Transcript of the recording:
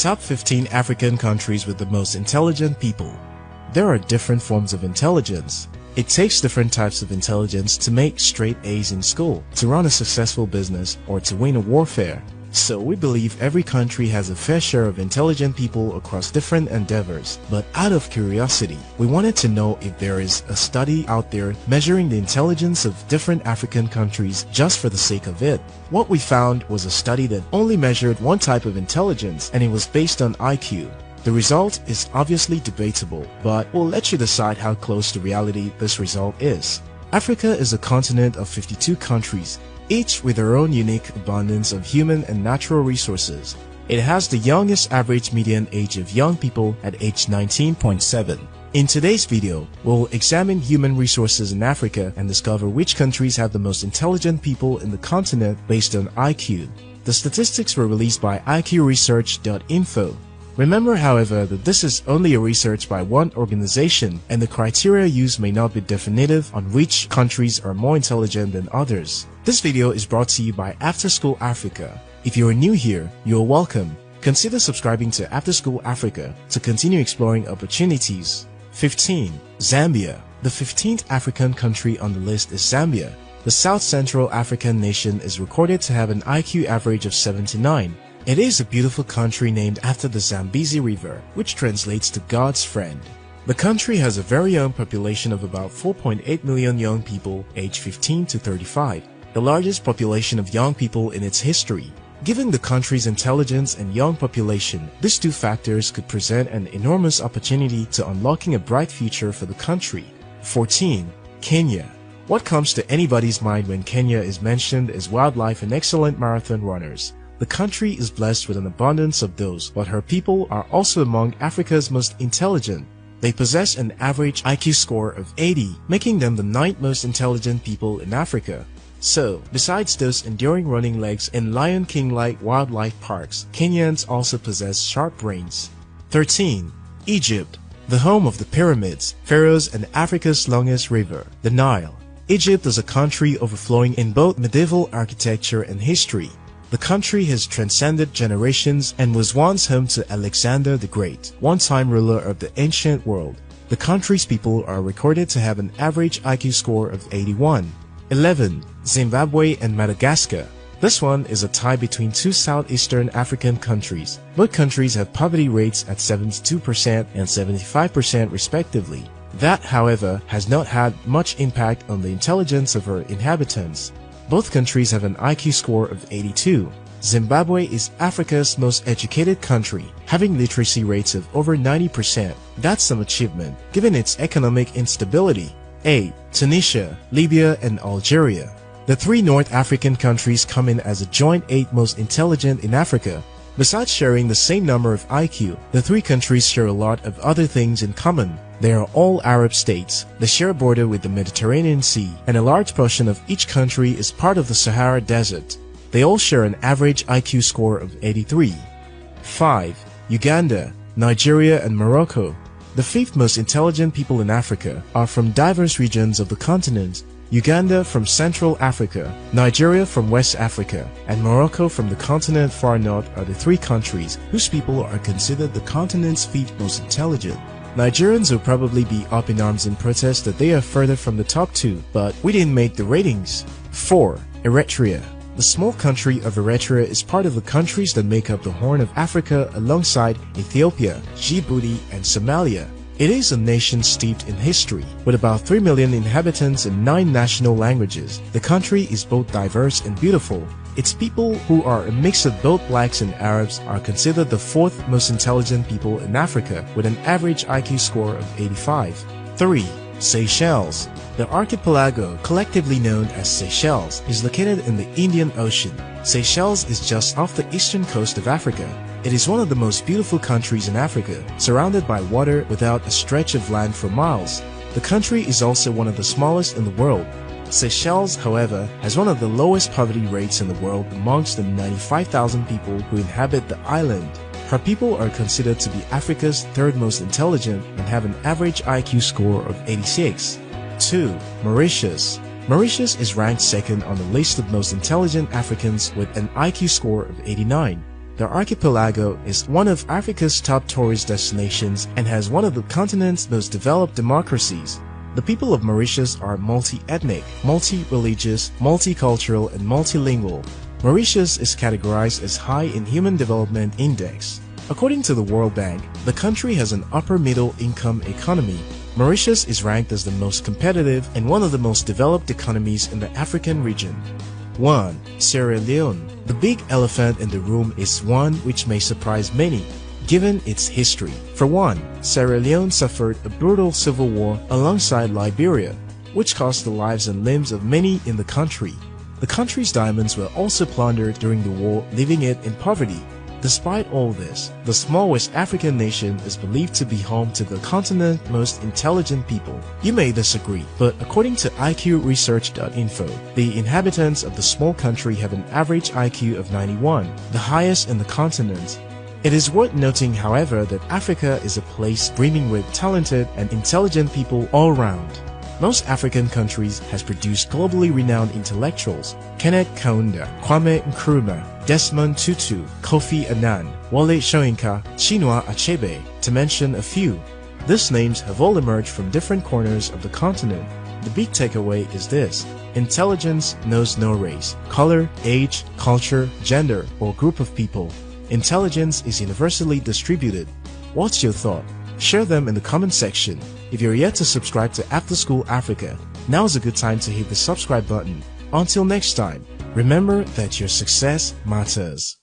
Top 15 African countries with the most intelligent people. There are different forms of intelligence. It takes different types of intelligence to make straight A's in school, to run a successful business, or to win a warfare. So we believe every country has a fair share of intelligent people across different endeavors. But out of curiosity, we wanted to know if there is a study out there measuring the intelligence of different African countries just for the sake of it. What we found was a study that only measured one type of intelligence, and it was based on IQ. The result is obviously debatable, but we'll let you decide how close to reality this result is. Africa is a continent of 52 countries, each with their own unique abundance of human and natural resources. It has the youngest average median age of young people at age 19.7. In today's video, we'll examine human resources in Africa and discover which countries have the most intelligent people in the continent based on IQ. The statistics were released by IQresearch.info. Remember, however, that this is only a research by one organization, and the criteria used may not be definitive on which countries are more intelligent than others. This video is brought to you by After School Africa. If you are new here, you are welcome. Consider subscribing to After School Africa to continue exploring opportunities. 15. Zambia. The 15th African country on the list is Zambia. The South Central African nation is recorded to have an IQ average of 79. It is a beautiful country named after the Zambezi River, which translates to God's friend. The country has a very young population of about 4.8 million young people aged 15 to 35, the largest population of young people in its history. Given the country's intelligence and young population, these two factors could present an enormous opportunity to unlocking a bright future for the country. 14. Kenya. What comes to anybody's mind when Kenya is mentioned is wildlife and excellent marathon runners. The country is blessed with an abundance of those, but her people are also among Africa's most intelligent. They possess an average IQ score of 80, making them the 9th most intelligent people in Africa. So, besides those enduring running legs in Lion King-like wildlife parks, Kenyans also possess sharp brains. 13. Egypt. The home of the pyramids, pharaohs, and Africa's longest river, the Nile. Egypt is a country overflowing in both medieval architecture and history. The country has transcended generations and was once home to Alexander the Great, one-time ruler of the ancient world. The country's people are recorded to have an average IQ score of 81. 11. Zimbabwe and Madagascar. This one is a tie between two southeastern African countries. Both countries have poverty rates at 72% and 75% respectively. That, however, has not had much impact on the intelligence of her inhabitants. Both countries have an IQ score of 82. Zimbabwe is Africa's most educated country, having literacy rates of over 90%. That's some achievement, given its economic instability. 8. Tunisia, Libya, and Algeria. The three North African countries come in as a joint 8th most intelligent in Africa. Besides sharing the same number of IQ, the three countries share a lot of other things in common. They are all Arab states, they share a border with the Mediterranean Sea, and a large portion of each country is part of the Sahara Desert. They all share an average IQ score of 83. 5. Uganda, Nigeria, and Morocco. The 5th most intelligent people in Africa are from diverse regions of the continent. Uganda from Central Africa, Nigeria from West Africa, and Morocco from the continent far north are the three countries whose people are considered the continent's 5th most intelligent. Nigerians will probably be up in arms in protest that they are further from the top 2, but we didn't make the ratings. 4. Eritrea. The small country of Eritrea is part of the countries that make up the Horn of Africa alongside Ethiopia, Djibouti, and Somalia. It is a nation steeped in history. With about 3 million inhabitants and 9 national languages, the country is both diverse and beautiful. Its people, who are a mix of both blacks and Arabs, are considered the 4th most intelligent people in Africa with an average IQ score of 85. 3. Seychelles. The archipelago, collectively known as Seychelles, is located in the Indian Ocean. Seychelles is just off the eastern coast of Africa. It is one of the most beautiful countries in Africa, surrounded by water without a stretch of land for miles. The country is also one of the smallest in the world. Seychelles, however, has one of the lowest poverty rates in the world amongst the 95,000 people who inhabit the island. Her people are considered to be Africa's 3rd most intelligent and have an average IQ score of 86. 2. Mauritius. Mauritius is ranked 2nd on the list of most intelligent Africans with an IQ score of 89. The archipelago is one of Africa's top tourist destinations and has one of the continent's most developed democracies. The people of Mauritius are multi-ethnic, multi-religious, multicultural, and multilingual. Mauritius is categorized as high in Human Development Index. According to the World Bank, the country has an upper-middle income economy. Mauritius is ranked as the most competitive and one of the most developed economies in the African region. 1. Sierra Leone. The big elephant in the room is one which may surprise many, given its history. For one, Sierra Leone suffered a brutal civil war alongside Liberia, which cost the lives and limbs of many in the country. The country's diamonds were also plundered during the war, leaving it in poverty. Despite all this, the small West African nation is believed to be home to the continent's most intelligent people. You may disagree, but according to IQresearch.info, the inhabitants of the small country have an average IQ of 91, the highest in the continent. It is worth noting, however, that Africa is a place brimming with talented and intelligent people all around. Most African countries has produced globally renowned intellectuals: Kenneth Kaunda, Kwame Nkrumah, Desmond Tutu, Kofi Annan, Wole Soyinka, Chinua Achebe, to mention a few. These names have all emerged from different corners of the continent. The big takeaway is this: intelligence knows no race, color, age, culture, gender, or group of people. Intelligence is universally distributed. What's your thought? Share them in the comment section. If you're yet to subscribe to After School Africa, now is a good time to hit the subscribe button. Until next time, remember that your success matters.